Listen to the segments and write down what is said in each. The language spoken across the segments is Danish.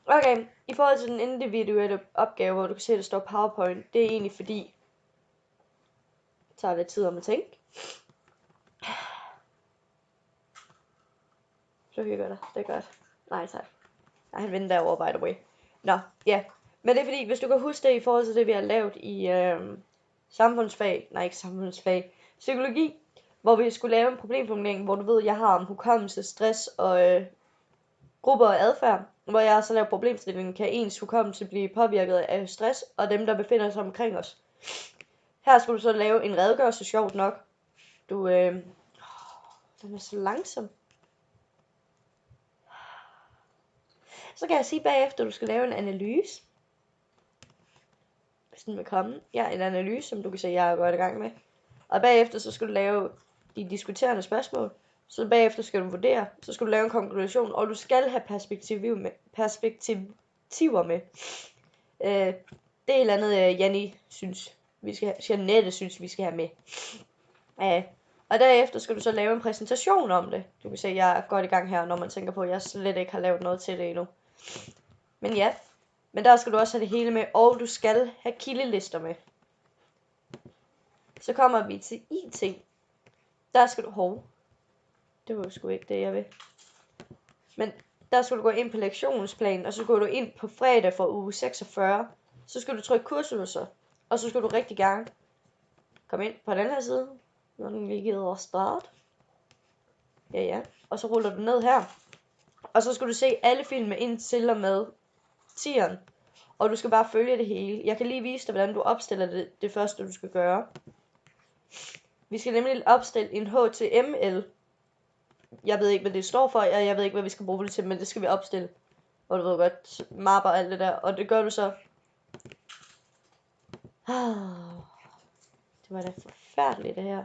Okay, i forhold til den individuelle opgave, hvor du kan se, at der står PowerPoint, det er egentlig fordi, det tager lidt tid om at tænke. Så hygger dig, det er godt. Nej, tak. Nej, han venter derovre, by the way. Nå, ja. Men det er fordi, hvis du kan huske det i forhold til det, vi har lavet i psykologi, hvor vi skulle lave en problemformulering, hvor du ved, jeg har om hukommelse, stress og grupper og adfærd, hvor jeg så laver problemstillingen, kan ens hukommelse blive påvirket af stress og dem, der befinder sig omkring os. Her skulle du så lave en redegørelse, sjovt nok. Den er så langsom. Så kan jeg sige bagefter, at du skal lave en analyse. Hvis den vil komme. Ja, en analyse, som du kan se, jeg er godt i gang med. Og bagefter, så skal du lave de diskuterende spørgsmål. Så bagefter skal du vurdere. Så skal du lave en konklusion. Og du skal have perspektiver med. Det er et eller andet, Janette synes, vi skal have med. Og derefter skal du så lave en præsentation om det. Du kan se, jeg er godt i gang her, når man tænker på, at jeg slet ikke har lavet noget til det endnu. Men ja, men der skal du også have det hele med, og du skal have kildelister med. Så kommer vi til IT. Der skal du... det var jo sgu ikke det, jeg vil. Men der skal du gå ind på lektionsplanen, og så går du ind på fredag for uge 46. Så skal du trykke kursuser, og så skal du rigtig gerne komme ind på den her side, når den lige gider at starte. Ja. Og så ruller du ned her. Og så skal du se alle filmene indtil og med 10'eren. Og du skal bare følge det hele. Jeg kan lige vise dig, hvordan du opstiller det første, du skal gøre. Vi skal nemlig opstille en HTML. Jeg ved ikke, hvad det står for, og jeg ved ikke, hvad vi skal bruge det til, men det skal vi opstille. Og du ved godt, mapper og alt det der. Og det gør du så. Det var da forfærdeligt, det her.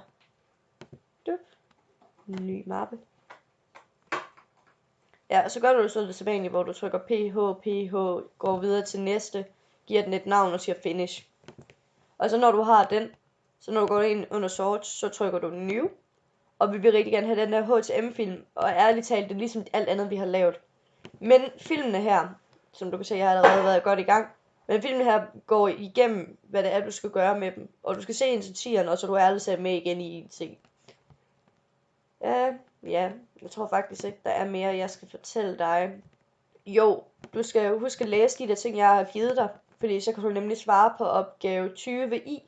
Ny mappe. Ja, og så gør du så det sædvanlige, hvor du trykker PH, går videre til næste, giver den et navn og siger finish. Og så når du har den, så når du går ind under sort, så trykker du new. Og vi vil rigtig gerne have den der HTML-film, og ærligt talt, det er ligesom alt andet, vi har lavet. Men filmene her, som du kan se, jeg har allerede været godt i gang, men filmene her går igennem, hvad det er, du skal gøre med dem. Og du skal se ind til 10'eren, og så du ærligt talt med igen i IT. Ja, jeg tror faktisk ikke, der er mere, jeg skal fortælle dig. Jo, du skal jo huske at læse de der ting, jeg har givet dig. Fordi så kan du nemlig svare på opgave 20i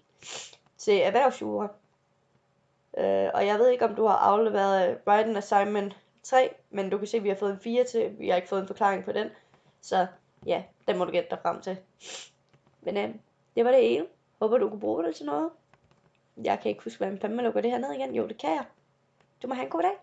til erhvervsjura. Og jeg ved ikke, om du har afleveret Writing Assignment 3, men du kan se, at vi har fået en 4 til. Vi har ikke fået en forklaring på den. Så ja, den må du gætte dig frem til. Men det var det ene. Håber, du kunne bruge det til noget. Jeg kan ikke huske, hvordan fanden man lukker det her ned igen. Jo, det kan jeg. Du må have en god dag.